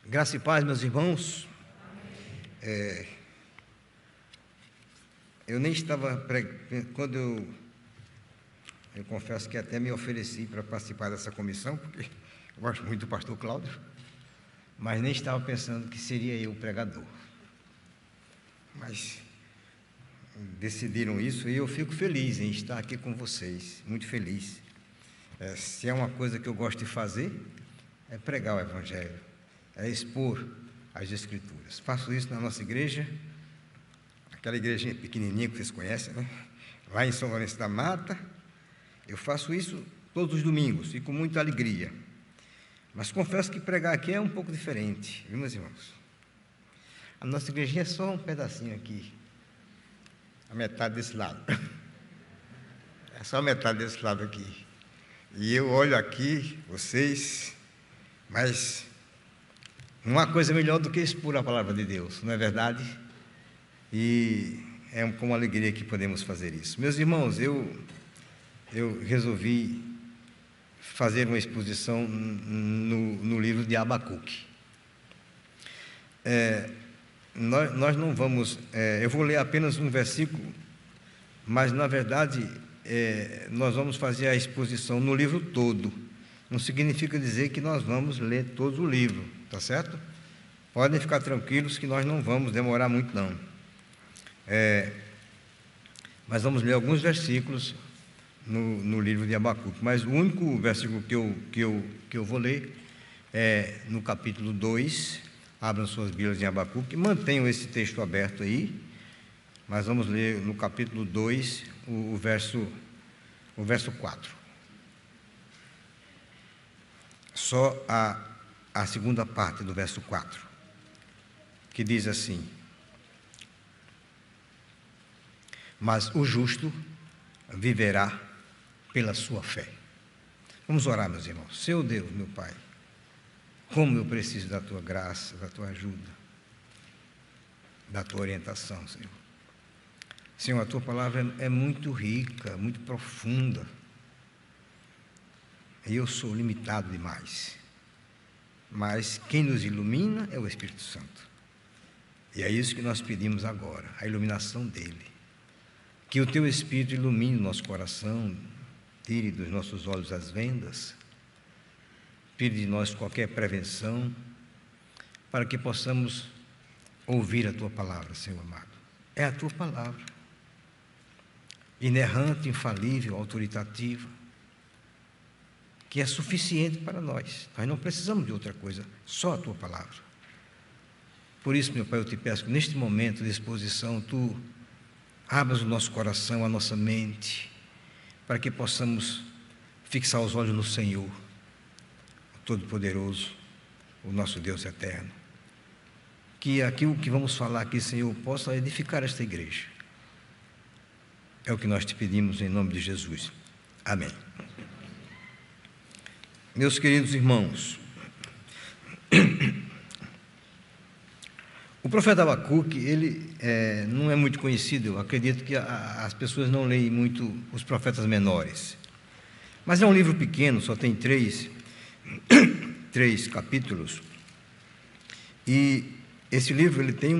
Graça e paz, meus irmãos. Eu nem estava quando eu confesso que até me ofereci para participar dessa comissão, porque eu gosto muito do pastor Cláudio, mas nem estava pensando que seria eu o pregador. Mas decidiram isso e eu fico feliz em estar aqui com vocês, muito feliz. Se é uma coisa que eu gosto de fazer, é pregar o Evangelho, é expor as Escrituras. Faço isso na nossa igreja, aquela igrejinha pequenininha que vocês conhecem, né? Lá em São Lourenço da Mata. Eu faço isso todos os domingos e com muita alegria. Mas confesso que pregar aqui é um pouco diferente, viu, meus irmãos? A nossa igrejinha é só um pedacinho aqui, a metade desse lado. É só a metade desse lado aqui. E eu olho aqui, vocês, mas não há coisa melhor do que expor a palavra de Deus, não é verdade? E é com alegria que podemos fazer isso. Meus irmãos, eu resolvi fazer uma exposição no livro de Abacuque. Nós não vamos... eu vou ler apenas um versículo, mas, na verdade, nós vamos fazer a exposição no livro todo. Não significa dizer que nós vamos ler todo o livro, tá certo? Podem ficar tranquilos que nós não vamos demorar muito, não. Mas vamos ler alguns versículos no livro de Abacuque. Mas o único versículo que eu vou ler é no capítulo 2. Abram suas Bíblias em Abacuque. Mantenham esse texto aberto aí. Mas vamos ler no capítulo 2, o verso 4. Só a segunda parte do verso 4, que diz assim: mas o justo viverá pela sua fé. Vamos orar, meus irmãos. Seu Deus, meu Pai, como eu preciso da Tua graça, da Tua ajuda, da Tua orientação, Senhor. Senhor, a Tua palavra é muito rica, muito profunda, e eu sou limitado demais, mas quem nos ilumina é o Espírito Santo, e é isso que nós pedimos agora, a iluminação dEle. Que o Teu Espírito ilumine o nosso coração, tire dos nossos olhos as vendas, tire de nós qualquer prevenção, para que possamos ouvir a Tua palavra, Senhor amado. É a Tua palavra, inerrante, infalível, autoritativa, que é suficiente para nós. Nós não precisamos de outra coisa, só a Tua palavra. Por isso, meu Pai, eu te peço que neste momento de exposição, Tu abras o nosso coração, a nossa mente, para que possamos fixar os olhos no Senhor, o Todo-Poderoso, o nosso Deus eterno. Que aquilo que vamos falar aqui, Senhor, possa edificar esta igreja. É o que nós te pedimos em nome de Jesus. Amém. Meus queridos irmãos, o profeta Abacuque, ele não é muito conhecido. Eu acredito que as pessoas não leem muito os profetas menores. Mas é um livro pequeno, só tem três capítulos. E esse livro ele tem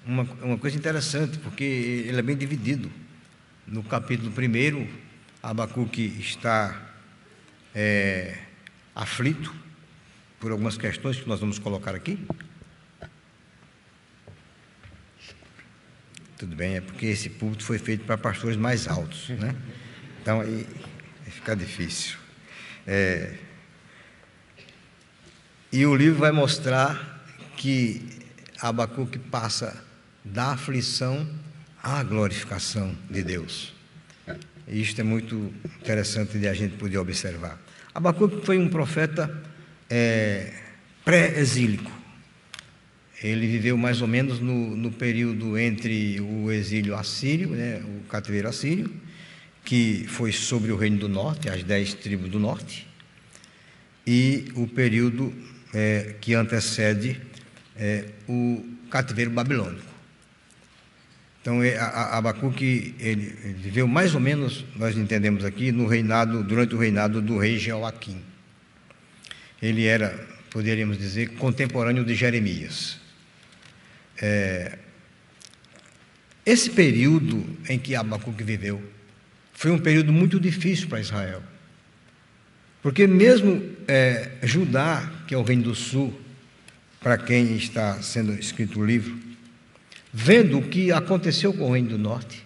uma coisa interessante, porque ele é bem dividido. No capítulo 1, Abacuque está aflito por algumas questões que nós vamos colocar aqui. Tudo bem, é porque esse púlpito foi feito para pastores mais altos, né? Então, aí fica difícil. E o livro vai mostrar que Abacuque passa da aflição à glorificação de Deus. E isto é muito interessante de a gente poder observar. Abacuque foi um profeta pré-exílico. Ele viveu mais ou menos no período entre o exílio assírio, né, o cativeiro assírio, que foi sobre o reino do norte, as 10 tribos do norte, e o período que antecede o cativeiro babilônico. Então, Abacuque ele viveu mais ou menos, nós entendemos aqui, durante o reinado do rei Jeoaquim. Ele era poderíamos dizer, contemporâneo de Jeremias. Esse período em que Abacuque viveu foi um período muito difícil para Israel, porque mesmo Judá, que é o reino do sul, para quem está sendo escrito o livro, vendo o que aconteceu com o reino do norte,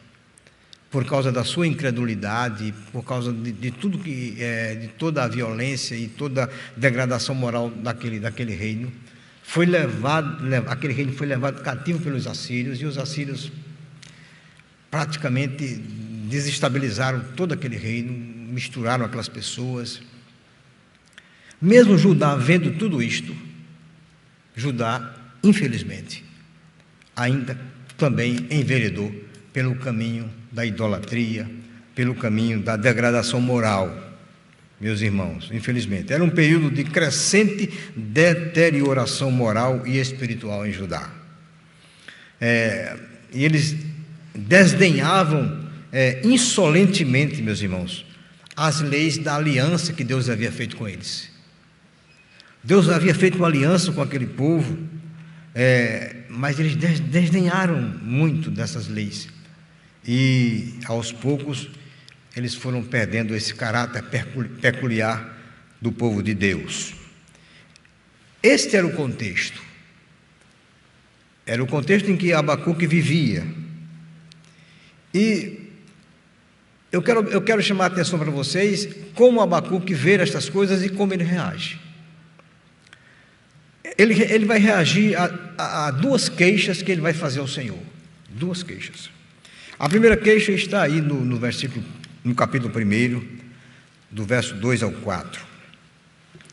por causa da sua incredulidade, por causa de tudo de toda a violência e toda a degradação moral daquele reino, aquele reino foi levado cativo pelos assírios, e os assírios praticamente desestabilizaram todo aquele reino, misturaram aquelas pessoas. Mesmo Judá vendo tudo isto, Judá, infelizmente, ainda também enveredou pelo caminho da idolatria, pelo caminho da degradação moral, meus irmãos, infelizmente. Era um período de crescente deterioração moral e espiritual em Judá. E eles desdenhavam insolentemente, meus irmãos, as leis da aliança que Deus havia feito com eles. Deus havia feito uma aliança com aquele povo, mas eles desdenharam muito dessas leis. E, aos poucos, eles foram perdendo esse caráter peculiar do povo de Deus. Este era o contexto. Era o contexto em que Abacuque vivia. E eu quero chamar a atenção para vocês como Abacuque vê estas coisas e como ele reage. Ele vai reagir a duas queixas que ele vai fazer ao Senhor. Duas queixas. A primeira queixa está aí no capítulo 1, do verso 2 ao 4.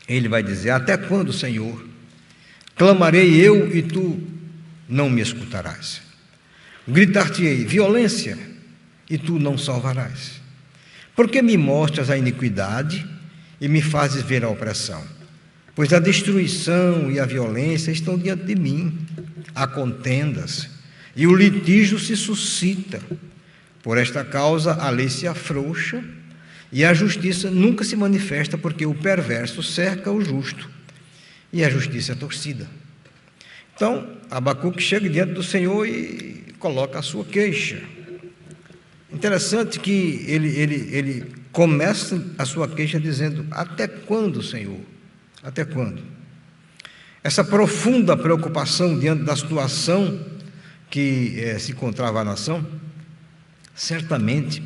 Ele vai dizer: até quando, Senhor, clamarei eu e tu não me escutarás? Gritar-te-ei violência e tu não salvarás. Porque me mostras a iniquidade e me fazes ver a opressão? Pois a destruição e a violência estão diante de mim, há contendas, e o litígio se suscita. Por esta causa a lei se afrouxa, e a justiça nunca se manifesta, porque o perverso cerca o justo, e a justiça é torcida. Então, Abacuque chega diante do Senhor e coloca a sua queixa. Interessante que ele começa a sua queixa dizendo: até quando, Senhor? Até quando? Essa profunda preocupação diante da situação que se encontrava a nação, certamente,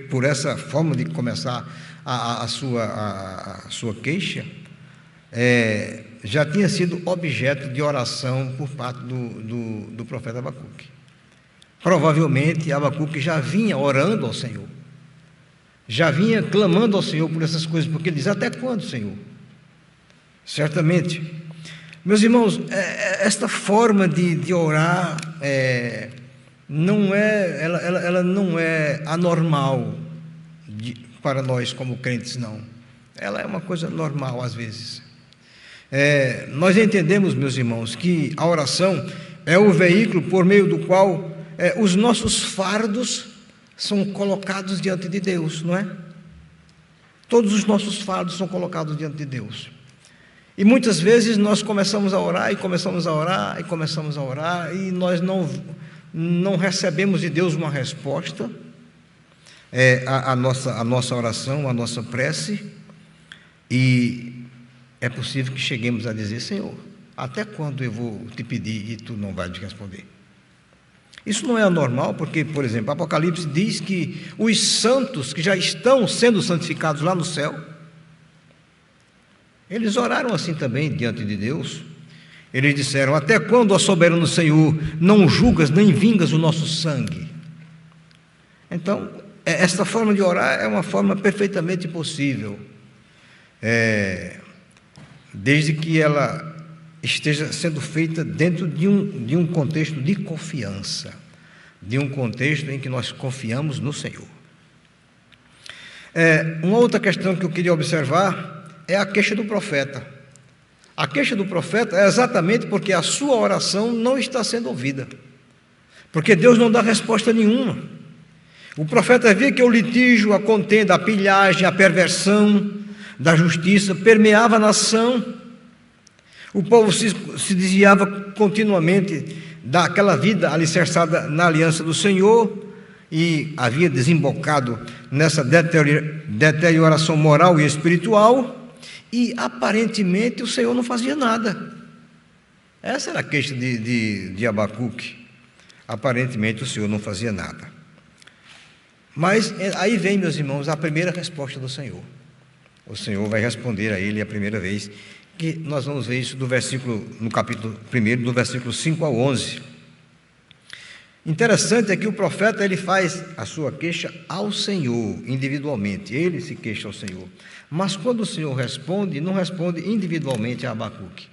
por essa forma de começar a sua queixa, já tinha sido objeto de oração por parte do profeta Abacuque. Provavelmente Abacuque já vinha orando ao Senhor, já vinha clamando ao Senhor por essas coisas, porque ele diz: até quando, Senhor? Certamente. Meus irmãos, esta forma de orar ela não é anormal para nós como crentes, não. Ela é uma coisa normal às vezes. Nós entendemos, meus irmãos, que a oração é o veículo por meio do qual os nossos fardos são colocados diante de Deus, não é? Todos os nossos fardos são colocados diante de Deus. E muitas vezes nós começamos a orar, e nós não recebemos de Deus uma resposta à nossa oração, à nossa prece, e é possível que cheguemos a dizer: Senhor, até quando eu vou te pedir e tu não vais me responder? Isso não é anormal, porque, por exemplo, Apocalipse diz que os santos que já estão sendo santificados lá no céu, eles oraram assim também diante de Deus. Eles disseram: até quando, ó soberano Senhor, não julgas nem vingas o nosso sangue? Então, esta forma de orar é uma forma perfeitamente possível, desde que ela esteja sendo feita dentro de um contexto de confiança, de um contexto em que nós confiamos no Senhor. Uma outra questão que eu queria observar é a queixa do profeta. A queixa do profeta é exatamente porque a sua oração não está sendo ouvida, porque Deus não dá resposta nenhuma. O profeta via que o litígio, a contenda, a pilhagem, a perversão da justiça permeava a nação, O povo se desviava continuamente daquela vida alicerçada na aliança do Senhor e havia desembocado nessa deterioração moral e espiritual, e aparentemente o Senhor não fazia nada. Essa era a queixa de Abacuque. Aparentemente o Senhor não fazia nada. Mas aí vem, meus irmãos, a primeira resposta do Senhor. O Senhor vai responder a ele a primeira vez, que nós vamos ver isso no capítulo 1, do versículo 5 ao 11. Interessante é que o profeta ele faz a sua queixa ao Senhor, individualmente, ele se queixa ao Senhor. Mas quando o Senhor responde, não responde individualmente a Abacuque,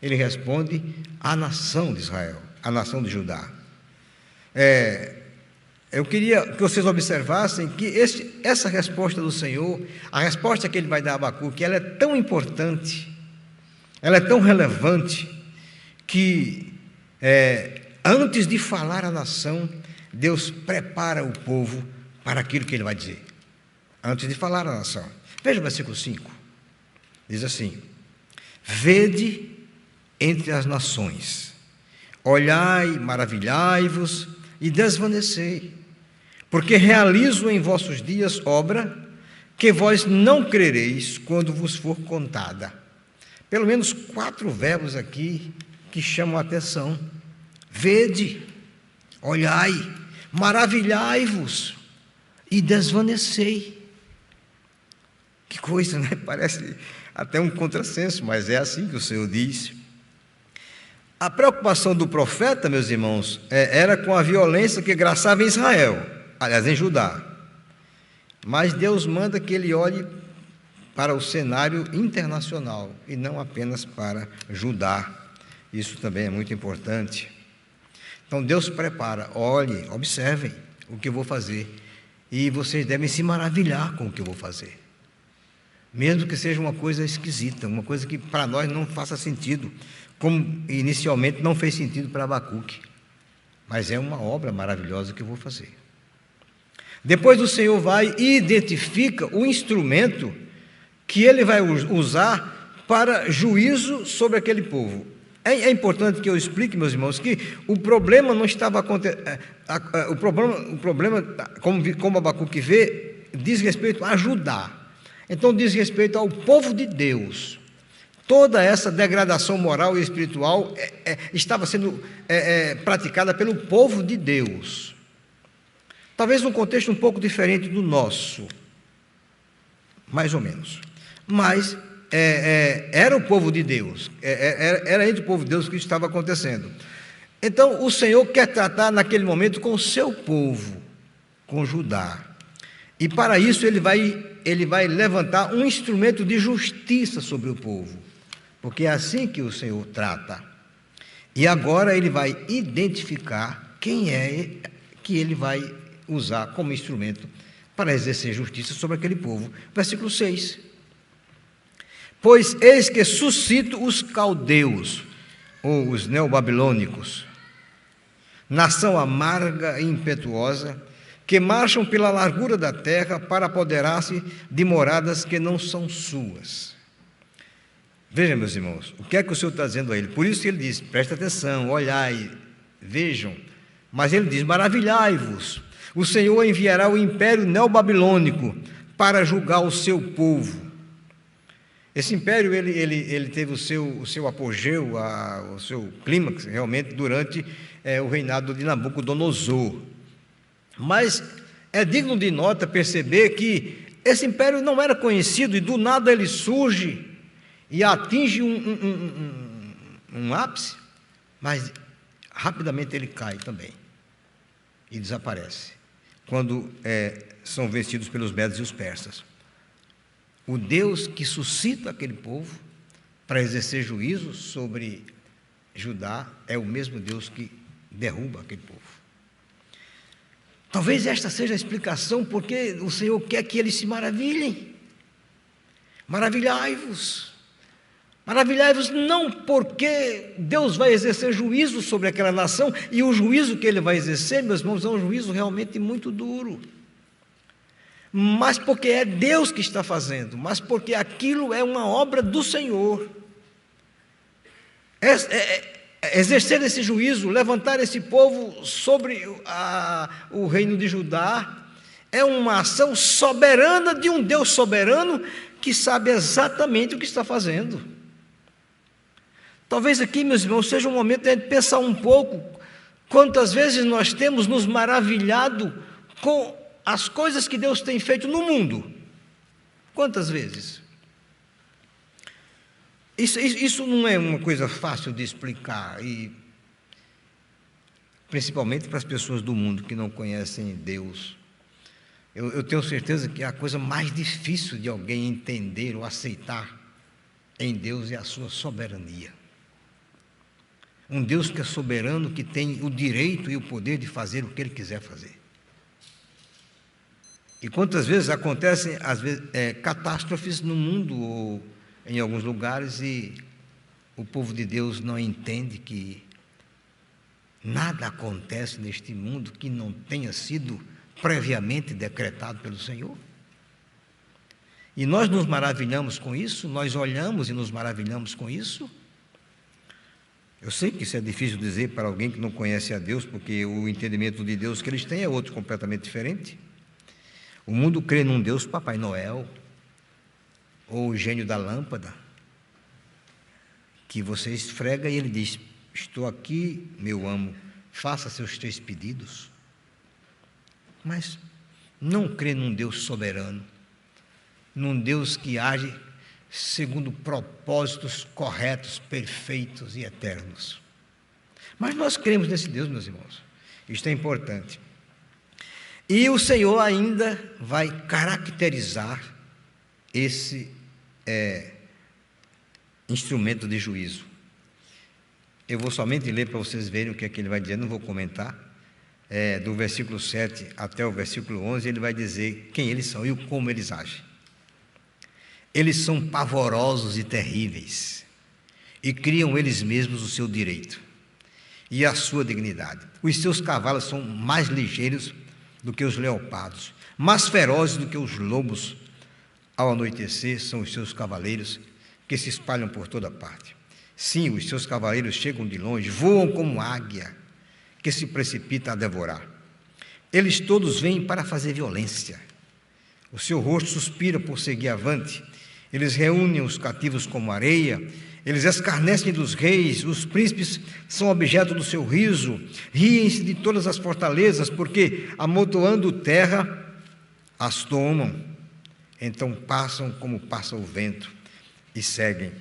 ele responde à nação de Israel, à nação de Judá. Eu queria que vocês observassem que essa resposta do Senhor, a resposta que ele vai dar a Abacuque, ela é tão importante, ela é tão relevante, que antes de falar à nação, Deus prepara o povo para aquilo que ele vai dizer. Antes de falar à nação. Veja o versículo 5. Diz assim: vede entre as nações, olhai, maravilhai-vos e desvanecei, porque realizo em vossos dias obra que vós não crereis quando vos for contada. Pelo menos 4 verbos aqui que chamam a atenção. Vede, olhai, maravilhai-vos e desvanecei. Que coisa, né? Parece até um contrassenso, mas é assim que o Senhor diz. A preocupação do profeta, meus irmãos, era com a violência que graçava em Israel, aliás, em Judá. Mas Deus manda que ele olhe para o cenário internacional e não apenas para Judá. Isso também é muito importante. Então Deus prepara, olhe, observem o que eu vou fazer, e vocês devem se maravilhar com o que eu vou fazer, mesmo que seja uma coisa esquisita, uma coisa que para nós não faça sentido, como inicialmente não fez sentido para Abacuque, mas é uma obra maravilhosa que eu vou fazer. Depois o Senhor vai e identifica o instrumento que ele vai usar para juízo sobre aquele povo. É importante que eu explique, meus irmãos, que o problema não estava acontecendo. O problema, como Abacuque vê, diz respeito a Judá. Então, diz respeito ao povo de Deus. Toda essa degradação moral e espiritual estava sendo praticada pelo povo de Deus. Talvez num contexto um pouco diferente do nosso, mais ou menos. Mas era o povo de Deus, era entre o povo de Deus que estava acontecendo. Então o Senhor quer tratar naquele momento com o seu povo, com Judá, e para isso ele vai levantar um instrumento de justiça sobre o povo, porque é assim que o Senhor trata. E agora ele vai identificar quem é que ele vai usar como instrumento para exercer justiça sobre aquele povo. Versículo 6. Pois eis que suscito os caldeus, ou os neobabilônicos, nação amarga e impetuosa, que marcham pela largura da terra para apoderar-se de moradas que não são suas. Vejam, meus irmãos, o que é que o Senhor está dizendo a ele? Por isso que ele diz, presta atenção, olhai, vejam, mas ele diz, maravilhai-vos, o Senhor enviará o império neobabilônico para julgar o seu povo. Esse império ele teve o seu apogeu, o seu clímax, realmente, durante o reinado de Nabucodonosor. Mas é digno de nota perceber que esse império não era conhecido, e do nada ele surge e atinge um ápice, mas rapidamente ele cai também e desaparece, quando são vencidos pelos medos e os persas. O Deus que suscita aquele povo para exercer juízo sobre Judá é o mesmo Deus que derruba aquele povo. Talvez esta seja a explicação porque o Senhor quer que eles se maravilhem. Maravilhai-vos. Maravilhai-vos não porque Deus vai exercer juízo sobre aquela nação, e o juízo que ele vai exercer, meus irmãos, é um juízo realmente muito duro. Mas porque é Deus que está fazendo, mas porque aquilo é uma obra do Senhor. exercer esse juízo, levantar esse povo sobre o reino de Judá, é uma ação soberana de um Deus soberano que sabe exatamente o que está fazendo. Talvez aqui, meus irmãos, seja um momento de a gente pensar um pouco quantas vezes nós temos nos maravilhado com as coisas que Deus tem feito no mundo. Quantas vezes? Isso não é uma coisa fácil de explicar, e principalmente para as pessoas do mundo que não conhecem Deus. Eu tenho certeza que a coisa mais difícil de alguém entender ou aceitar em Deus é a sua soberania. Um Deus que é soberano, que tem o direito e o poder de fazer o que Ele quiser fazer. E quantas vezes acontecem catástrofes no mundo ou em alguns lugares e o povo de Deus não entende que nada acontece neste mundo que não tenha sido previamente decretado pelo Senhor. E nós nos maravilhamos com isso, nós olhamos e nos maravilhamos com isso. Eu sei que isso é difícil dizer para alguém que não conhece a Deus, porque o entendimento de Deus que eles têm é outro completamente diferente. O mundo crê num Deus Papai Noel, ou o gênio da lâmpada, que você esfrega e ele diz: estou aqui, meu amo, faça seus 3 pedidos. Mas não crê num Deus soberano, num Deus que age segundo propósitos corretos, perfeitos e eternos. Mas nós cremos nesse Deus, meus irmãos. Isto é importante. E o Senhor ainda vai caracterizar esse instrumento de juízo. Eu vou somente ler para vocês verem o que é que ele vai dizer, não vou comentar. Do versículo 7 até o versículo 11, ele vai dizer quem eles são e como eles agem. Eles são pavorosos e terríveis, e criam eles mesmos o seu direito e a sua dignidade. Os seus cavalos são mais ligeiros do que os leopardos, mais ferozes do que os lobos. Ao anoitecer, são os seus cavaleiros que se espalham por toda parte. Sim, os seus cavaleiros chegam de longe, voam como águia que se precipita a devorar. Eles todos vêm para fazer violência. O seu rosto suspira por seguir avante. Eles reúnem os cativos como areia. Eles escarnecem dos reis. Os príncipes são objeto do seu riso. Riem-se de todas as fortalezas, porque, amontoando terra, as tomam. Então passam como passa o vento e seguem.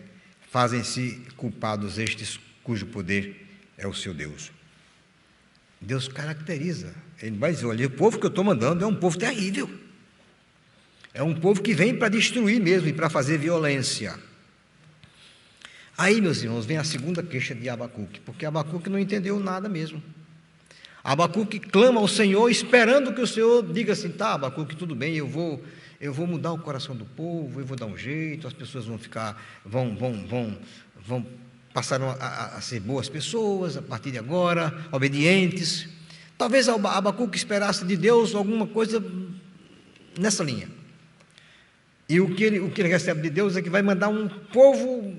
Fazem-se culpados estes cujo poder é o seu Deus. Deus caracteriza. Ele vai dizer: olha, o povo que eu estou mandando é um povo terrível. É um povo que vem para destruir mesmo e para fazer violência. Aí, meus irmãos, vem a segunda queixa de Abacuque, porque Abacuque não entendeu nada mesmo. Abacuque clama ao Senhor, esperando que o Senhor diga assim: tá, Abacuque, tudo bem, eu vou mudar o coração do povo, eu vou dar um jeito, as pessoas vão passar a ser boas pessoas a partir de agora, obedientes. Talvez Abacuque esperasse de Deus alguma coisa nessa linha. E o que ele recebe de Deus é que vai mandar um povo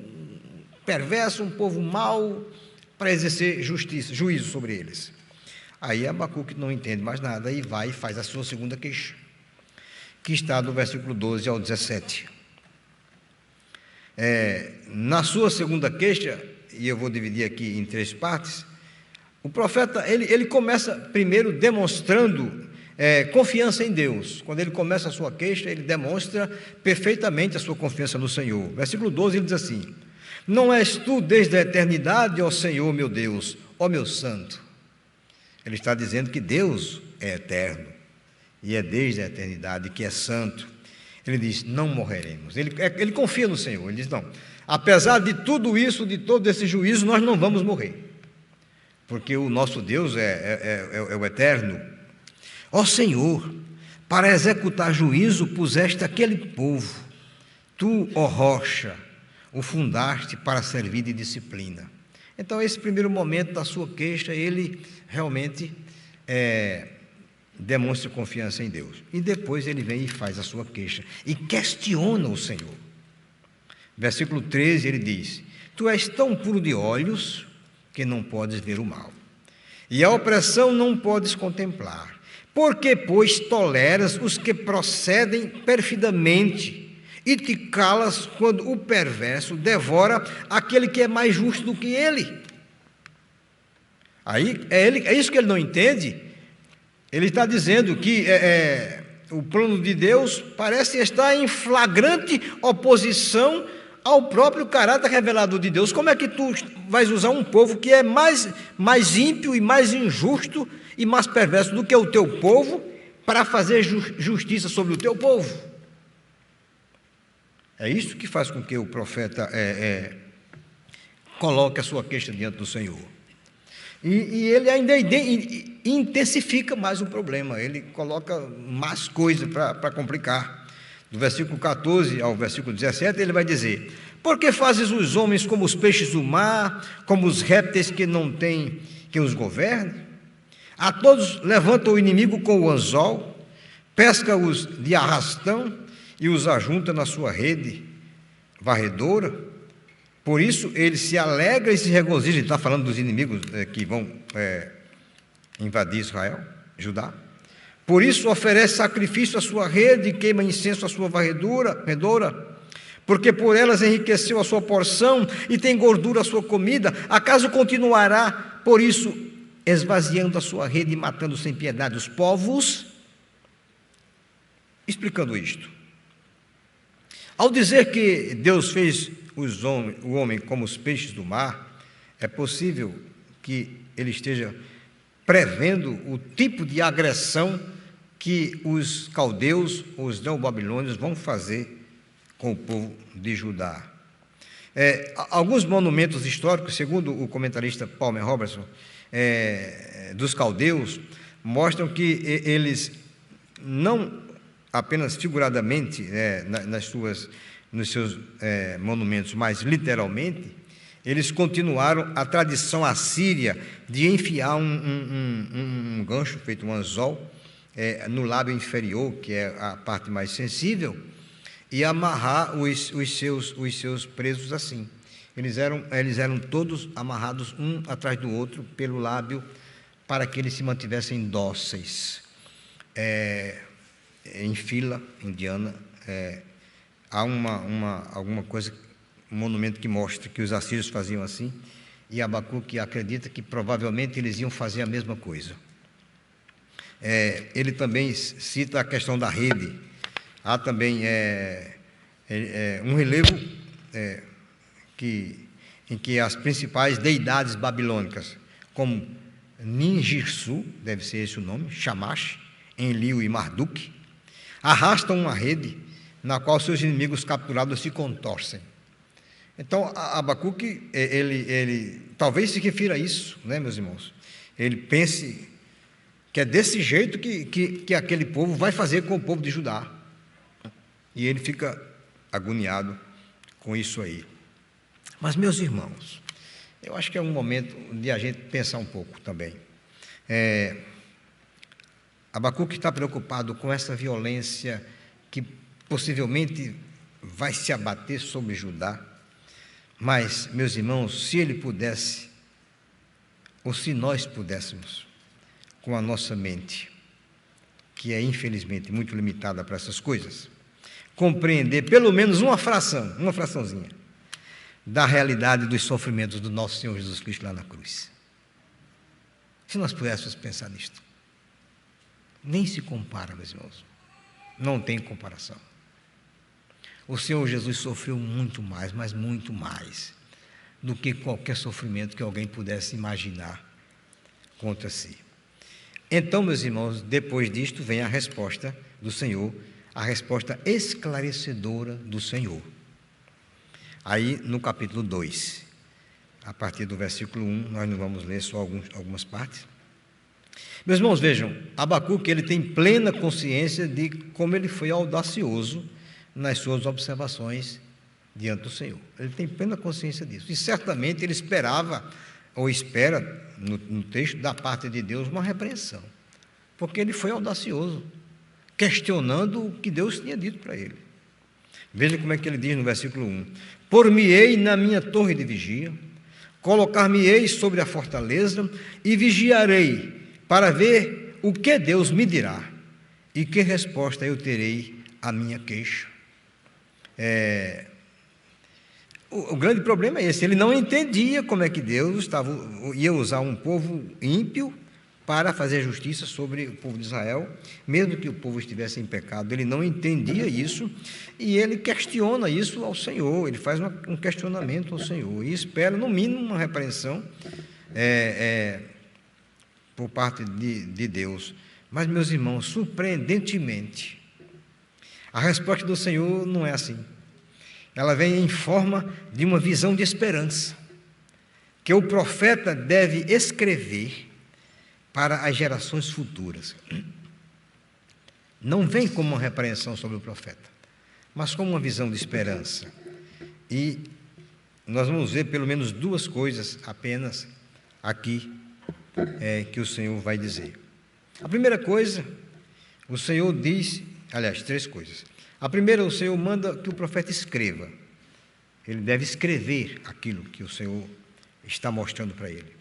perverso, um povo mau, para exercer juízo sobre eles. Aí Abacuque não entende mais nada e vai e faz a sua segunda queixa, que está do versículo 12 ao 17. Na sua segunda queixa, e eu vou dividir aqui em 3 partes, o profeta, ele começa primeiro demonstrando confiança em Deus. Quando ele começa a sua queixa, ele demonstra perfeitamente a sua confiança no Senhor. Versículo 12, ele diz assim: não és tu desde a eternidade, ó Senhor meu Deus, ó meu santo. Ele está dizendo que Deus é eterno, e é desde a eternidade que é santo. Ele diz: não morreremos. Ele confia no Senhor. Ele diz: não, apesar de tudo isso, de todo esse juízo, nós não vamos morrer, porque o nosso Deus é o eterno. Ó Senhor, para executar juízo puseste aquele povo. Tu, ó rocha, o fundaste para servir de disciplina. Então, esse primeiro momento da sua queixa, ele realmente demonstra confiança em Deus. E depois ele vem e faz a sua queixa e questiona o Senhor. Versículo 13, ele diz: tu és tão puro de olhos que não podes ver o mal, e a opressão não podes contemplar. Por que, pois, toleras os que procedem perfidamente e te calas quando o perverso devora aquele que é mais justo do que ele? Aí é isso que ele não entende. Ele está dizendo que o plano de Deus parece estar em flagrante oposição ao próprio caráter revelado de Deus. Como é que tu vais usar um povo que é mais ímpio e mais injusto e mais perverso do que o teu povo para fazer justiça sobre o teu povo? É isso que faz com que o profeta coloque a sua queixa diante do Senhor. E ele ainda intensifica mais o problema, ele coloca mais coisas para complicar. Do versículo 14 ao versículo 17, ele vai dizer: por que fazes os homens como os peixes do mar, como os répteis que não têm quem os governe? A todos levanta o inimigo com o anzol, pesca-os de arrastão e os ajunta na sua rede varredora. Por isso ele se alegra e se regozija. Ele está falando dos inimigos que vão invadir Israel, Judá. Por isso oferece sacrifício à sua rede e queima incenso à sua varredura, porque por elas enriqueceu a sua porção e tem gordura a sua comida. Acaso continuará, por isso, esvaziando a sua rede e matando sem piedade os povos? Explicando isto, ao dizer que Deus fez o homem como os peixes do mar, é possível que ele esteja prevendo o tipo de agressão que os caldeus, os neobabilônios, vão fazer com o povo de Judá. Alguns monumentos históricos, segundo o comentarista Palmer Robertson, dos caldeus, mostram que eles não apenas figuradamente, nos seus monumentos, mas literalmente, eles continuaram a tradição assíria de enfiar um gancho, feito um anzol, no lábio inferior, que é a parte mais sensível, e amarrar os seus presos assim. Eles eram todos amarrados um atrás do outro pelo lábio, para que eles se mantivessem dóceis. Em fila indiana, há alguma coisa, um monumento que mostra que os assírios faziam assim, e Abacuque acredita que provavelmente eles iam fazer a mesma coisa. Ele também cita a questão da rede. Há também um relevo em que as principais deidades babilônicas, como Ninjirsu, deve ser esse o nome, Shamash, Enlil e Marduk, arrastam uma rede na qual seus inimigos capturados se contorcem. Então, Abacuque, ele talvez se refira a isso, né, meus irmãos? Ele pense que é desse jeito que aquele povo vai fazer com o povo de Judá. E ele fica agoniado com isso aí. Mas, meus irmãos, eu acho que é um momento de a gente pensar um pouco também. Abacuque está preocupado com essa violência que possivelmente vai se abater sobre Judá. Mas, meus irmãos, se ele pudesse, ou se nós pudéssemos, com a nossa mente, que é infelizmente muito limitada para essas coisas, compreender pelo menos uma fraçãozinha da realidade dos sofrimentos do nosso Senhor Jesus Cristo lá na cruz. Se nós pudéssemos pensar nisto, nem se compara, meus irmãos, não tem comparação. O Senhor Jesus sofreu muito mais, mas muito mais, do que qualquer sofrimento que alguém pudesse imaginar contra si. Então, meus irmãos, depois disto vem a resposta do Senhor, a resposta esclarecedora do Senhor. Aí, no capítulo 2, a partir do versículo 1, nós não vamos ler só algumas partes. Meus irmãos, vejam, Abacuque, ele tem plena consciência de como ele foi audacioso nas suas observações diante do Senhor. Ele tem plena consciência disso. E certamente ele esperava, ou espera, no texto, da parte de Deus, uma repreensão. Porque ele foi audacioso, questionando o que Deus tinha dito para ele. Veja como é que ele diz no versículo 1. Por-me-ei na minha torre de vigia, colocar-me-ei sobre a fortaleza e vigiarei para ver o que Deus me dirá e que resposta eu terei à minha queixa. O grande problema é esse, ele não entendia como é que Deus ia usar um povo ímpio para fazer justiça sobre o povo de Israel, mesmo que o povo estivesse em pecado. Ele não entendia isso e ele questiona isso ao Senhor, ele faz um questionamento ao Senhor e espera, no mínimo, uma repreensão por parte de Deus. Mas, meus irmãos, surpreendentemente, a resposta do Senhor não é assim. Ela vem em forma de uma visão de esperança, que o profeta deve escrever para as gerações futuras. Não vem como uma repreensão sobre o profeta, mas como uma visão de esperança. E nós vamos ver pelo menos duas coisas apenas aqui que o Senhor vai dizer. A primeira coisa, o Senhor diz, aliás, três coisas. A primeira, o Senhor manda que o profeta escreva. Ele deve escrever aquilo que o Senhor está mostrando para ele.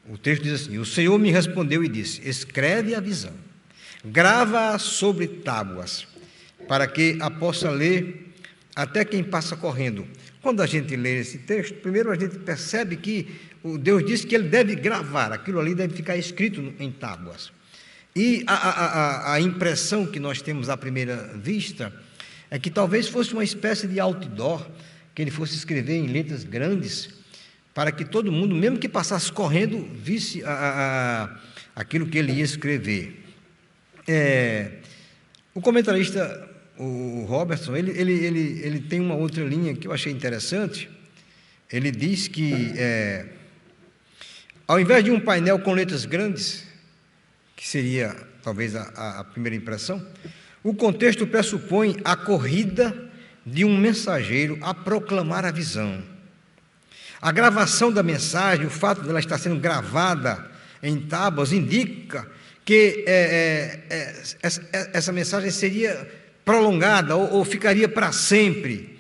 O texto diz assim: o Senhor me respondeu e disse: escreve a visão, grava-a sobre tábuas, para que a possa ler até quem passa correndo. Quando a gente lê esse texto, primeiro a gente percebe que o Deus disse que ele deve gravar, aquilo ali deve ficar escrito em tábuas. E a impressão que nós temos à primeira vista é que talvez fosse uma espécie de outdoor, que ele fosse escrever em letras grandes, para que todo mundo, mesmo que passasse correndo, visse aquilo que ele ia escrever. O comentarista, o Robertson, ele tem uma outra linha que eu achei interessante. Ele diz que, ao invés de um painel com letras grandes, que seria talvez a primeira impressão, o contexto pressupõe a corrida de um mensageiro a proclamar a visão. A gravação da mensagem, o fato dela estar sendo gravada em tábuas, indica que essa mensagem seria prolongada ou ficaria para sempre.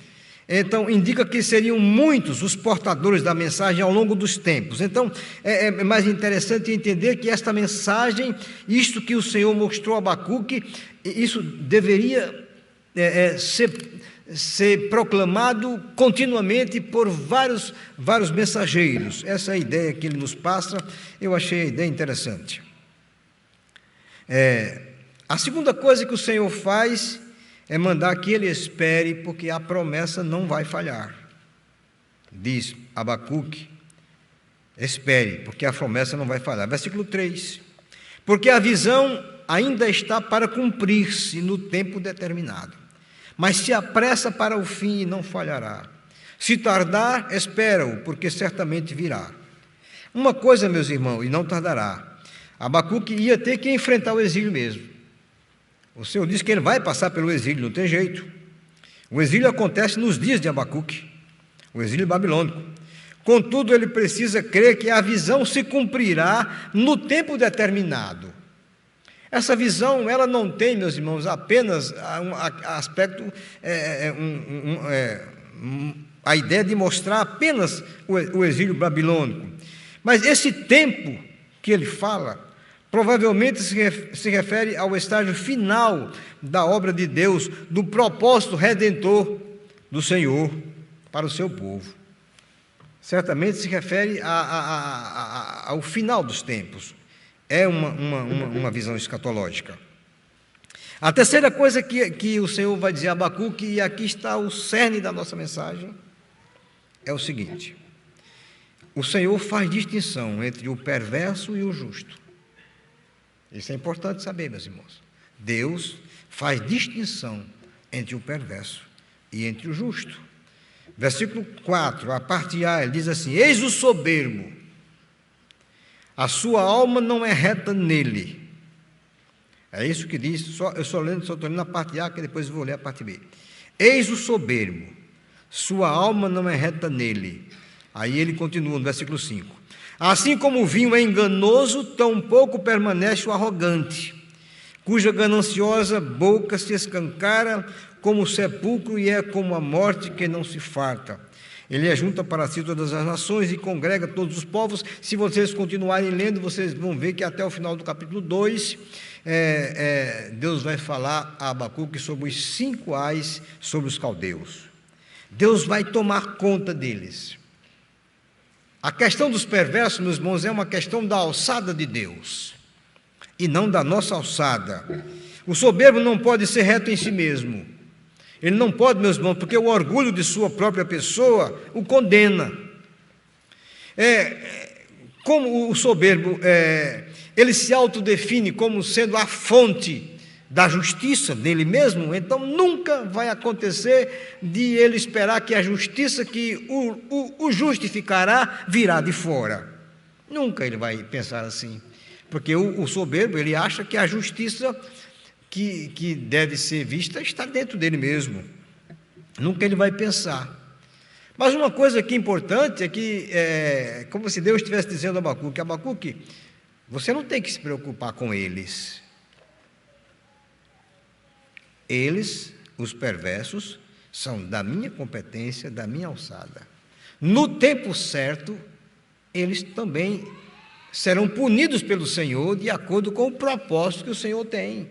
Então, indica que seriam muitos os portadores da mensagem ao longo dos tempos. Então, é mais interessante entender que esta mensagem, isto que o Senhor mostrou a Abacuque, isso deveria ser proclamado continuamente por vários mensageiros. Essa é a ideia que ele nos passa, eu achei a ideia interessante. A segunda coisa que o Senhor faz é mandar que ele espere, porque a promessa não vai falhar. Diz Abacuque: espere, porque a promessa não vai falhar. Versículo 3: porque a visão ainda está para cumprir-se no tempo determinado, mas se apressa para o fim e não falhará. Se tardar, espera-o, porque certamente virá. Uma coisa, meus irmãos, e não tardará. Abacuque ia ter que enfrentar o exílio mesmo. O Senhor diz que ele vai passar pelo exílio, não tem jeito. O exílio acontece nos dias de Abacuque, o exílio babilônico. Contudo, ele precisa crer que a visão se cumprirá no tempo determinado. Essa visão, ela não tem, meus irmãos, apenas um aspecto, a ideia de mostrar apenas o exílio babilônico. Mas esse tempo que ele fala, provavelmente se refere ao estágio final da obra de Deus, do propósito redentor do Senhor para o seu povo. Certamente se refere ao final dos tempos. É uma visão escatológica. A terceira coisa que o Senhor vai dizer a Abacuque, e aqui está o cerne da nossa mensagem, é o seguinte: o Senhor faz distinção entre o perverso e o justo. Isso é importante saber, meus irmãos. Deus faz distinção entre o perverso e entre o justo. Versículo 4, a parte A, ele diz assim: eis o soberbo, a sua alma não é reta nele. É isso que diz, só estou lendo a parte A, que depois vou ler a parte B. Eis o soberbo, sua alma não é reta nele. Aí ele continua no versículo 5. Assim como o vinho é enganoso, tampouco permanece o arrogante, cuja gananciosa boca se escancara como o sepulcro e é como a morte que não se farta. Ele ajunta para si todas as nações e congrega todos os povos. Se vocês continuarem lendo, vocês vão ver que até o final do capítulo 2, Deus vai falar a Abacuque sobre os 5 ais sobre os caldeus. Deus vai tomar conta deles. A questão dos perversos, meus irmãos, é uma questão da alçada de Deus e não da nossa alçada. O soberbo não pode ser reto em si mesmo. Ele não pode, meus irmãos, porque o orgulho de sua própria pessoa o condena. Como o soberbo, ele se autodefine como sendo a fonte da justiça dele mesmo, então nunca vai acontecer de ele esperar que a justiça que o justificará virá de fora. Nunca ele vai pensar assim, porque o soberbo, ele acha que a justiça que deve ser vista está dentro dele mesmo. Nunca ele vai pensar. Mas uma coisa que é importante é que, como se Deus estivesse dizendo a Abacuque: Abacuque, você não tem que se preocupar com eles. Eles, os perversos, são da minha competência, da minha alçada. No tempo certo, eles também serão punidos pelo Senhor de acordo com o propósito que o Senhor tem.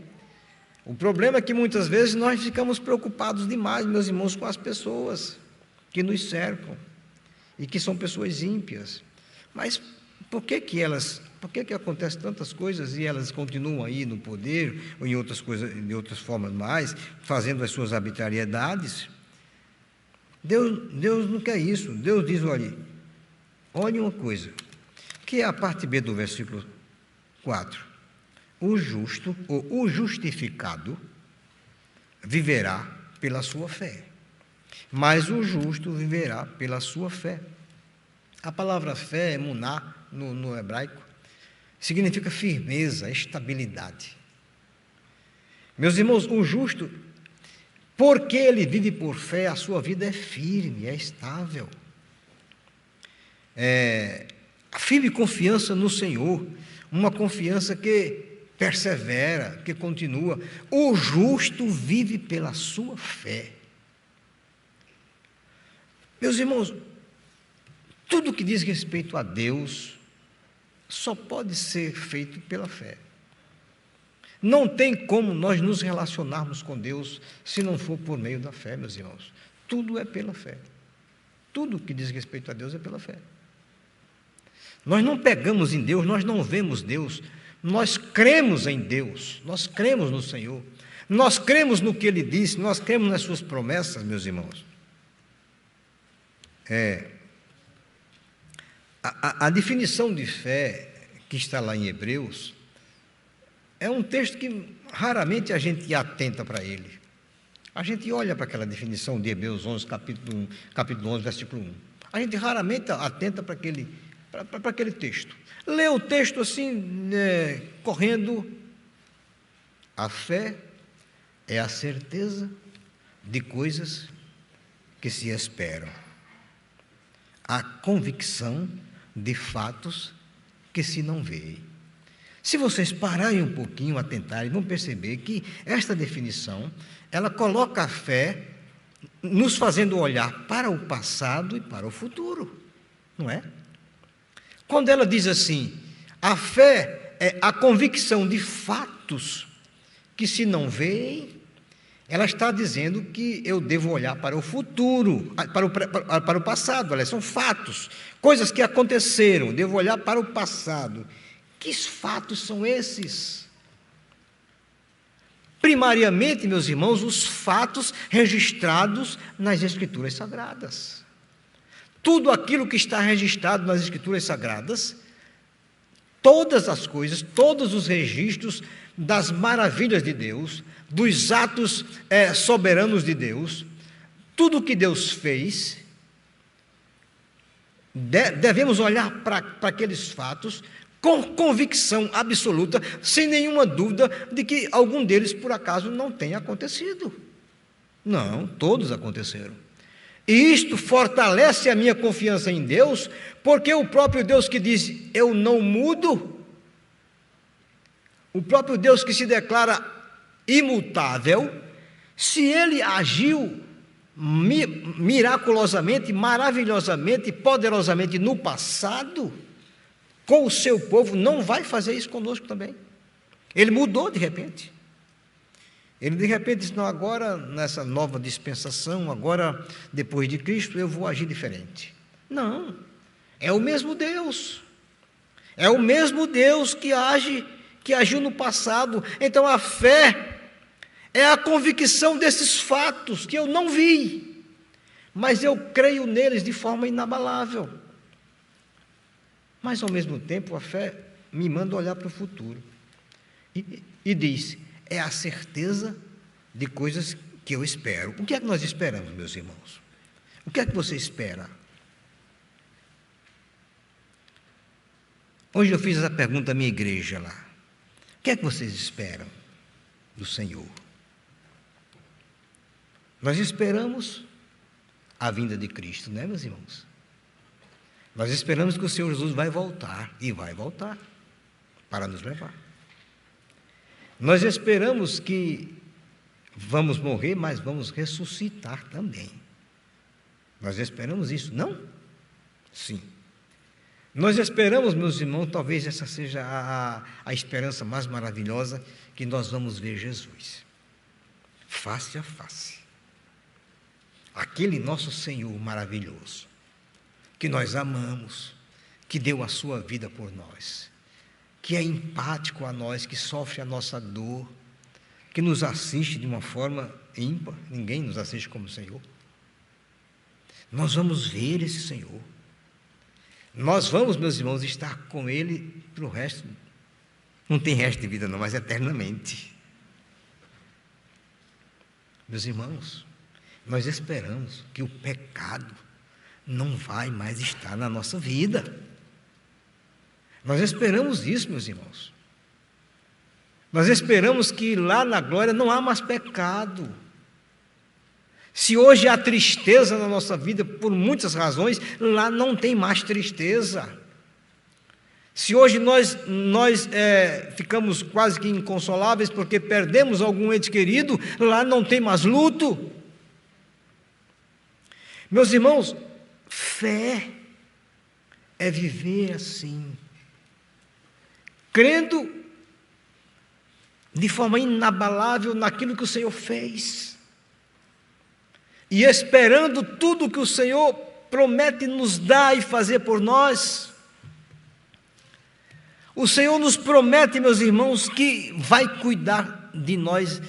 O problema é que muitas vezes nós ficamos preocupados demais, meus irmãos, com as pessoas que nos cercam e que são pessoas ímpias. Mas por que acontecem tantas coisas e elas continuam aí no poder ou em outras coisas, de outras formas mais, fazendo as suas arbitrariedades? Deus não quer isso. Deus diz: olhe uma coisa, que é a parte B do versículo 4. O justo ou o justificado viverá pela sua fé, mas o justo viverá pela sua fé. A palavra fé, emuná, no hebraico, significa firmeza, estabilidade. Meus irmãos, o justo, porque ele vive por fé, a sua vida é firme, é estável. A firme confiança no Senhor, uma confiança que persevera, que continua. O justo vive pela sua fé. Meus irmãos, tudo que diz respeito a Deus só pode ser feito pela fé. Não tem como nós nos relacionarmos com Deus se não for por meio da fé, meus irmãos. Tudo é pela fé. Tudo que diz respeito a Deus é pela fé. Nós não pegamos em Deus, nós não vemos Deus. Nós cremos em Deus, nós cremos no Senhor, nós cremos no que Ele disse, nós cremos nas suas promessas, meus irmãos. A definição de fé que está lá em Hebreus é um texto que raramente a gente atenta para ele. A gente olha para aquela definição de Hebreus 11, capítulo 11, versículo 1. A gente raramente atenta para aquele texto. Lê o texto assim, correndo. A fé é a certeza de coisas que se esperam, a convicção de fatos que se não veem. Se vocês pararem um pouquinho, atentarem, vão perceber que esta definição, ela coloca a fé nos fazendo olhar para o passado e para o futuro, não é? Quando ela diz assim, a fé é a convicção de fatos que se não veem, ela está dizendo que eu devo olhar para o futuro, para o passado, são fatos, coisas que aconteceram, devo olhar para o passado. Que fatos são esses? Primariamente, meus irmãos, os fatos registrados nas Escrituras Sagradas. Tudo aquilo que está registrado nas Escrituras Sagradas, todas as coisas, todos os registros das maravilhas de Deus, dos atos soberanos de Deus, tudo o que Deus fez, devemos olhar para aqueles fatos com convicção absoluta, sem nenhuma dúvida de que algum deles, por acaso, não tenha acontecido. Não, todos aconteceram. E isto fortalece a minha confiança em Deus, porque o próprio Deus que diz, eu não mudo, o próprio Deus que se declara imutável, Se Ele agiu miraculosamente, maravilhosamente, poderosamente no passado, com o seu povo, não vai fazer isso conosco também. Ele mudou de repente. Ele de repente disse, não, agora nessa nova dispensação, agora depois de Cristo, eu vou agir diferente. Não, é o mesmo Deus. É o mesmo Deus que agiu no passado. Então a fé é a convicção desses fatos que eu não vi, mas eu creio neles de forma inabalável. Mas, ao mesmo tempo, a fé me manda olhar para o futuro. E diz, é a certeza de coisas que eu espero. O que é que nós esperamos, meus irmãos? O que é que você espera? Hoje eu fiz essa pergunta à minha igreja lá. O que é que vocês esperam do Senhor? Nós esperamos a vinda de Cristo, né, meus irmãos? Nós esperamos que o Senhor Jesus vai voltar, e vai voltar, para nos levar. Nós esperamos que vamos morrer, mas vamos ressuscitar também. Nós esperamos isso, não? Sim. Nós esperamos, meus irmãos, talvez essa seja a esperança mais maravilhosa, que nós vamos ver Jesus, face a face. Aquele nosso Senhor maravilhoso, que nós amamos, que deu a sua vida por nós, que é empático a nós, que sofre a nossa dor, que nos assiste de uma forma ímpar, ninguém nos assiste como o Senhor. Nós vamos ver esse Senhor. Nós vamos, meus irmãos, estar com Ele para o resto, não tem resto de vida não, mas eternamente. Meus irmãos, nós esperamos que o pecado não vai mais estar na nossa vida. Nós esperamos isso, meus irmãos. Nós esperamos que lá na glória não há mais pecado. Se hoje há tristeza na nossa vida, por muitas razões, lá não tem mais tristeza. Se hoje nós ficamos quase que inconsoláveis porque perdemos algum ente querido, lá não tem mais luto. Meus irmãos, fé é viver assim, crendo de forma inabalável naquilo que o Senhor fez e esperando tudo que o Senhor promete nos dar e fazer por nós. O Senhor nos promete, meus irmãos, que vai cuidar de nós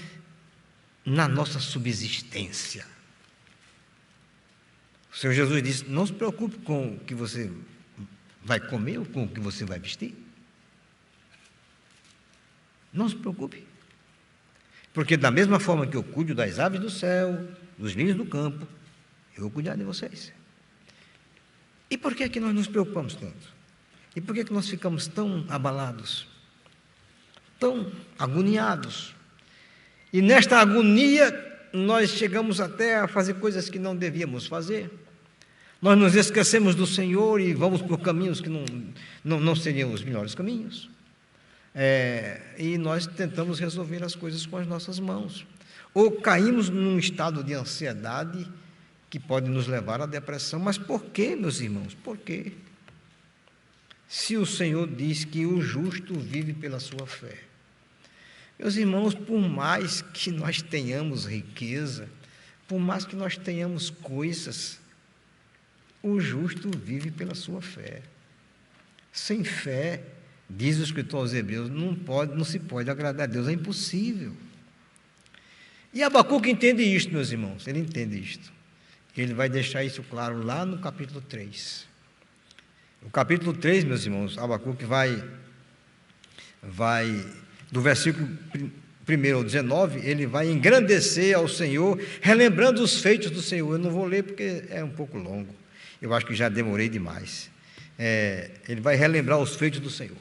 na nossa subsistência. O Senhor Jesus disse, não se preocupe com o que você vai comer ou com o que você vai vestir. Não se preocupe. Porque da mesma forma que eu cuido das aves do céu, dos lírios do campo, eu vou cuidar de vocês. E por que é que nós nos preocupamos tanto? E por que é que nós ficamos tão abalados? Tão agoniados? E nesta agonia, nós chegamos até a fazer coisas que não devíamos fazer. Nós nos esquecemos do Senhor e vamos por caminhos que não seriam os melhores caminhos. E nós tentamos resolver as coisas com as nossas mãos. Ou caímos num estado de ansiedade que pode nos levar à depressão. Mas por quê, meus irmãos? Por quê? Se o Senhor diz que o justo vive pela sua fé. Meus irmãos, por mais que nós tenhamos riqueza, por mais que nós tenhamos coisas, o justo vive pela sua fé. Sem fé, diz o escritor aos Hebreus, não se pode agradar a Deus, é impossível. E Abacuque entende isto, meus irmãos, ele entende isto. Ele vai deixar isso claro lá no capítulo 3. O capítulo 3, meus irmãos, Abacuque vai do versículo 1 ao 19, ele vai engrandecer ao Senhor, relembrando os feitos do Senhor. Eu não vou ler porque é um pouco longo, eu acho que já demorei demais. Ele vai relembrar os feitos do Senhor.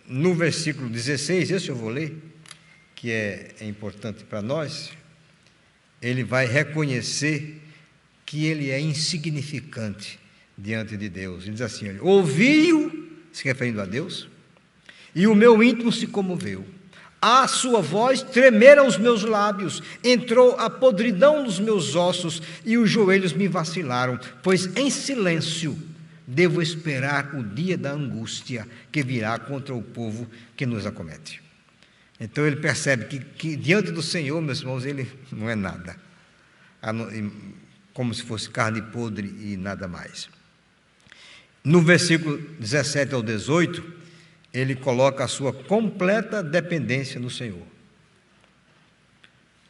No versículo 16, esse eu vou ler, que é importante para nós, ele vai reconhecer que ele é insignificante diante de Deus. Ele diz assim, ouvi-o, se referindo a Deus, e o meu íntimo se comoveu. À sua voz tremeram os meus lábios, entrou a podridão nos meus ossos e os joelhos me vacilaram, pois em silêncio devo esperar o dia da angústia que virá contra o povo que nos acomete. Então ele percebe que diante do Senhor, meus irmãos, ele não é nada, como se fosse carne podre e nada mais. No versículo 17 ao 18, ele coloca a sua completa dependência no Senhor.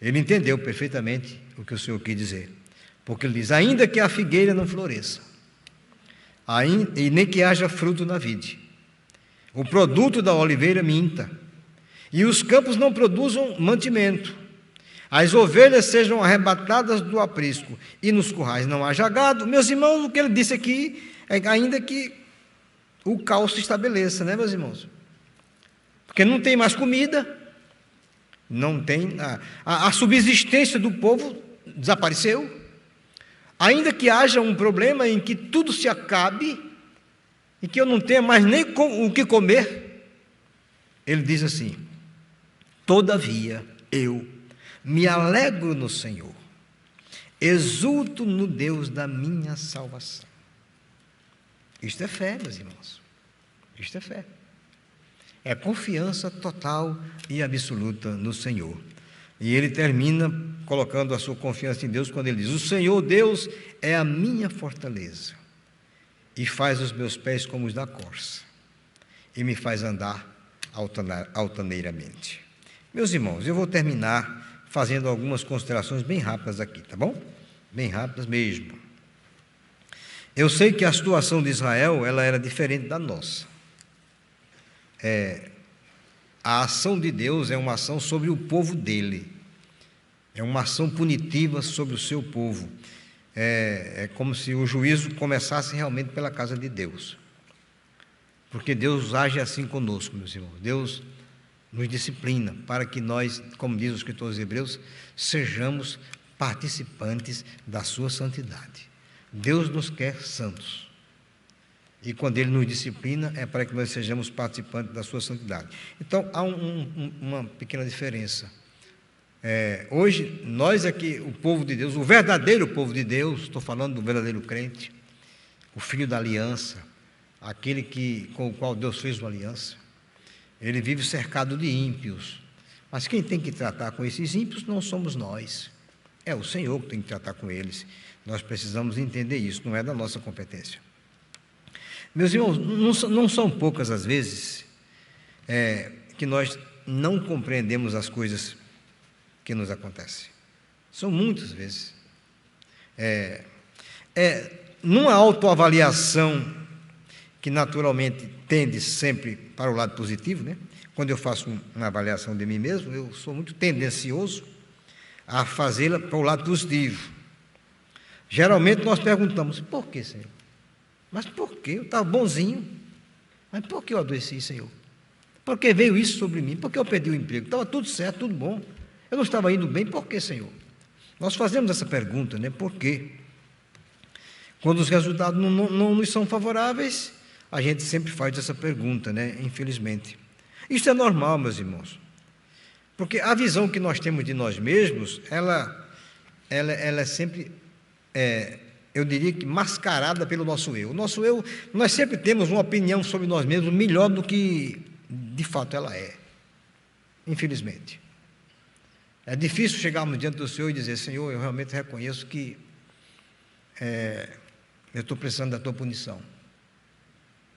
Ele entendeu perfeitamente o que o Senhor quis dizer, porque ele diz: ainda que a figueira não floresça, e nem que haja fruto na vide, o produto da oliveira minta, e os campos não produzam mantimento, as ovelhas sejam arrebatadas do aprisco, e nos currais não haja gado. Meus irmãos, o que ele disse aqui é ainda que o caos se estabeleça, né, meus irmãos? Porque não tem mais comida, não tem a subsistência do povo desapareceu. Ainda que haja um problema em que tudo se acabe e que eu não tenha mais nem o que comer, ele diz assim: todavia eu me alegro no Senhor, exulto no Deus da minha salvação. Isto é fé, meus irmãos. Isto é fé. É confiança total e absoluta no Senhor. E ele termina colocando a sua confiança em Deus quando ele diz: o Senhor Deus é a minha fortaleza e faz os meus pés como os da corça e me faz andar altaneiramente. Meus irmãos, eu vou terminar fazendo algumas considerações bem rápidas aqui, tá bom? Bem rápidas mesmo. Eu sei que a situação de Israel ela era diferente da nossa. A ação de Deus é uma ação sobre o povo dele. É uma ação punitiva sobre o seu povo. É como se o juízo começasse realmente pela casa de Deus. Porque Deus age assim conosco, meus irmãos. Deus nos disciplina para que nós, como diz o escritor aos Hebreus, sejamos participantes da sua santidade. Deus nos quer santos. E quando Ele nos disciplina, é para que nós sejamos participantes da sua santidade. Então, há uma pequena diferença. Hoje, nós aqui, o povo de Deus, o verdadeiro povo de Deus, estou falando do verdadeiro crente, o filho da aliança, aquele com o qual Deus fez uma aliança, ele vive cercado de ímpios. Mas quem tem que tratar com esses ímpios não somos nós. É o Senhor que tem que tratar com eles. Nós precisamos entender isso, não é da nossa competência. Meus irmãos, não são poucas as vezes que nós não compreendemos as coisas que nos acontecem. São muitas vezes. Numa autoavaliação que naturalmente tende sempre para o lado positivo, né? Quando eu faço uma avaliação de mim mesmo, eu sou muito tendencioso a fazê-la para o lado positivo. Geralmente nós perguntamos: por que, Senhor? Mas por que? Eu estava bonzinho. Mas por que eu adoeci, Senhor? Por que veio isso sobre mim? Por que eu perdi o emprego? Estava tudo certo, tudo bom. Eu não estava indo bem, por que, Senhor? Nós fazemos essa pergunta, né? Por quê? Quando os resultados não nos são favoráveis, a gente sempre faz essa pergunta, né? Infelizmente. Isso é normal, meus irmãos. Porque a visão que nós temos de nós mesmos, ela é sempre, eu diria que mascarada pelo nosso eu. O nosso eu, nós sempre temos uma opinião sobre nós mesmos melhor do que de fato ela é. Infelizmente. É difícil chegarmos diante do Senhor e dizer: Senhor, eu realmente reconheço que eu estou precisando da tua punição.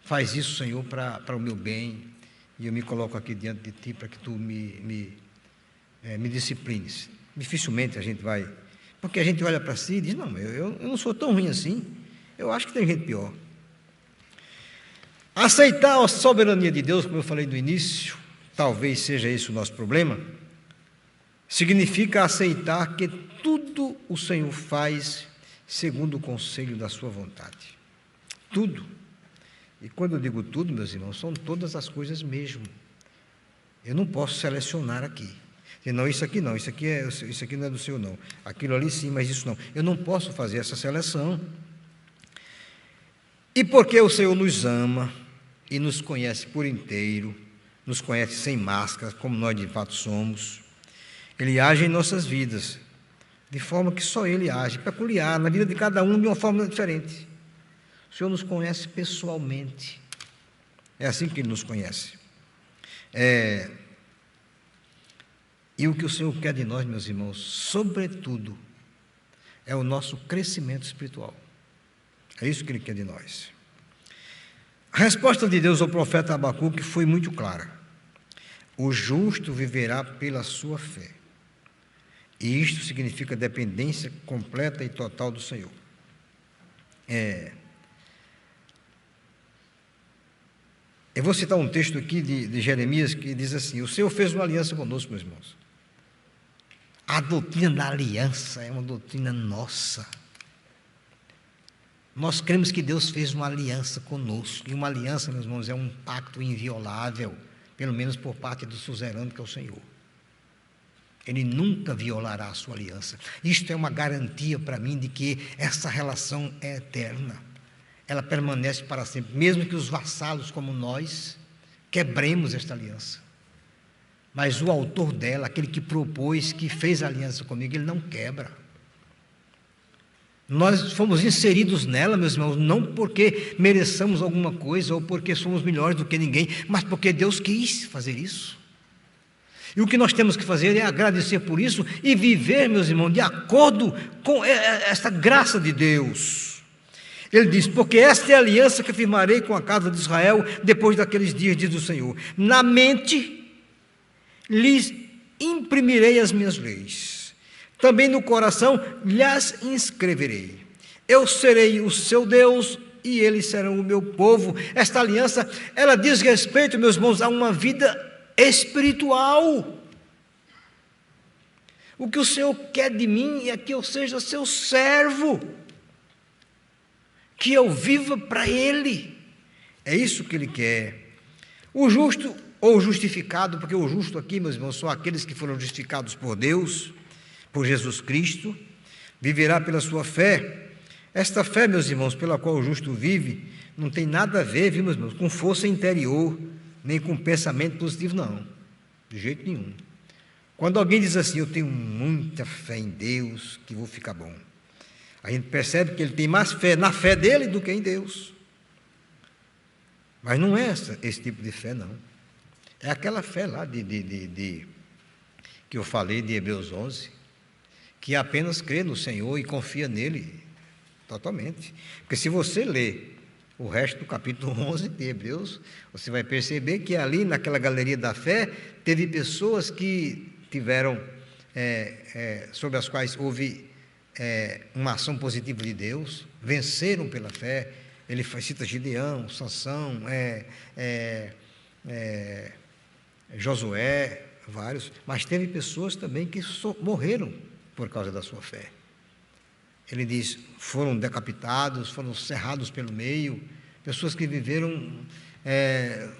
Faz isso, Senhor, para o meu bem, e eu me coloco aqui diante de ti para que tu me disciplines. Dificilmente a gente vai, porque a gente olha para si e diz: não, eu não sou tão ruim assim, eu acho que tem gente pior. Aceitar a soberania de Deus, como eu falei no início, talvez seja esse o nosso problema, significa aceitar que tudo o Senhor faz segundo o conselho da sua vontade. Tudo. E quando eu digo tudo, meus irmãos, são todas as coisas mesmo. Eu não posso selecionar aqui. Não, isso aqui não, isso aqui não é do Senhor não. Aquilo ali sim, mas isso não. Eu não posso fazer essa seleção. E porque o Senhor nos ama e nos conhece por inteiro, nos conhece sem máscara, como nós de fato somos. Ele age em nossas vidas, de forma que só Ele age, peculiar, na vida de cada um de uma forma diferente. O Senhor nos conhece pessoalmente. É assim que Ele nos conhece. E o que o Senhor quer de nós, meus irmãos, sobretudo, é o nosso crescimento espiritual. É isso que Ele quer de nós. A resposta de Deus ao profeta Abacuque foi muito clara. O justo viverá pela sua fé. E isto significa dependência completa e total do Senhor. Eu vou citar um texto aqui de Jeremias que diz assim: o Senhor fez uma aliança conosco, meus irmãos. A doutrina da aliança é uma doutrina nossa. Nós cremos que Deus fez uma aliança conosco. E uma aliança, meus irmãos, é um pacto inviolável, pelo menos por parte do suzerano, que é o Senhor. Ele nunca violará a sua aliança. Isto é uma garantia para mim de que essa relação é eterna. Ela permanece para sempre, mesmo que os vassalos como nós quebremos esta aliança. Mas o autor dela, aquele que propôs, que fez a aliança comigo, ele não quebra. Nós fomos inseridos nela, meus irmãos, não porque mereçamos alguma coisa ou porque somos melhores do que ninguém, mas porque Deus quis fazer isso. E o que nós temos que fazer é agradecer por isso e viver, meus irmãos, de acordo com esta graça de Deus. Ele diz: porque esta é a aliança que firmarei com a casa de Israel depois daqueles dias, diz o Senhor. Na mente lhes imprimirei as minhas leis, também no coração lhes inscreverei. Eu serei o seu Deus e eles serão o meu povo. Esta aliança, ela diz respeito, meus irmãos, a uma vida espiritual. O que o Senhor quer de mim é que eu seja seu servo, que eu viva para Ele. É isso que Ele quer. O justo ou justificado, porque o justo aqui, meus irmãos, são aqueles que foram justificados por Deus, por Jesus Cristo, viverá pela sua fé. Esta fé, meus irmãos, pela qual o justo vive, não tem nada a ver, viu, meus irmãos, com força interior, nem com pensamento positivo, não, de jeito nenhum. Quando alguém diz assim: eu tenho muita fé em Deus, que vou ficar bom, a gente percebe que ele tem mais fé na fé dele do que em Deus. Mas não é esse tipo de fé, não. É aquela fé lá que eu falei de Hebreus 11, que apenas crê no Senhor e confia nele totalmente. Porque se você ler o resto do capítulo 11 de Hebreus, você vai perceber que ali naquela galeria da fé, teve pessoas que tiveram, sobre as quais houve uma ação positiva de Deus, venceram pela fé. Ele cita Gideão, Sansão, Josué, vários, mas teve pessoas também que morreram por causa da sua fé. Ele diz: foram decapitados, foram cerrados pelo meio, pessoas que viveram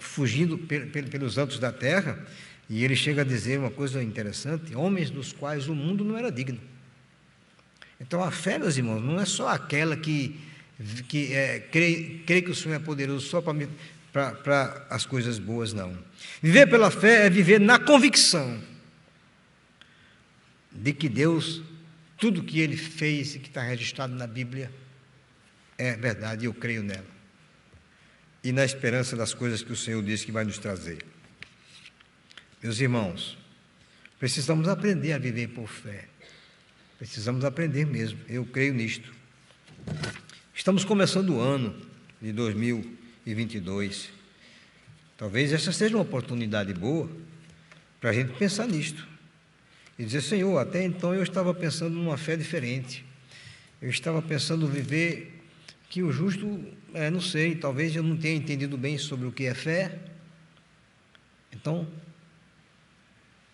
fugindo pelos altos da terra. E ele chega a dizer uma coisa interessante: homens dos quais o mundo não era digno. Então a fé, meus irmãos, não é só aquela que crê que o Senhor é poderoso só para as coisas boas, não. Viver pela fé é viver na convicção de que Deus, tudo que Ele fez e que está registrado na Bíblia, é verdade, e eu creio nela. E na esperança das coisas que o Senhor disse que vai nos trazer. Meus irmãos, precisamos aprender a viver por fé. Precisamos aprender mesmo, eu creio nisto. Estamos começando o ano de 2022. Talvez essa seja uma oportunidade boa para a gente pensar nisto. E dizer: Senhor, até então eu estava pensando numa fé diferente. Eu estava pensando viver que o justo, não sei, talvez eu não tenha entendido bem sobre o que é fé. Então,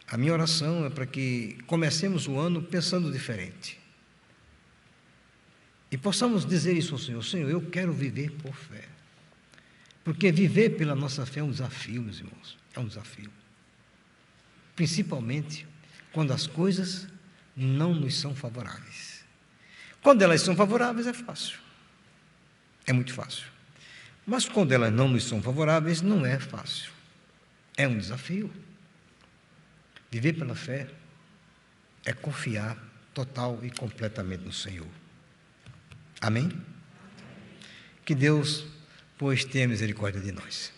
a minha oração é para que comecemos o ano pensando diferente. E possamos dizer isso ao Senhor: Senhor, eu quero viver por fé. Porque viver pela nossa fé é um desafio, meus irmãos, é um desafio. Principalmente quando as coisas não nos são favoráveis. Quando elas são favoráveis é fácil, é muito fácil. Mas quando elas não nos são favoráveis, não é fácil. É um desafio. Viver pela fé é confiar total e completamente no Senhor. Amém? Que Deus, pois, tenha misericórdia de nós.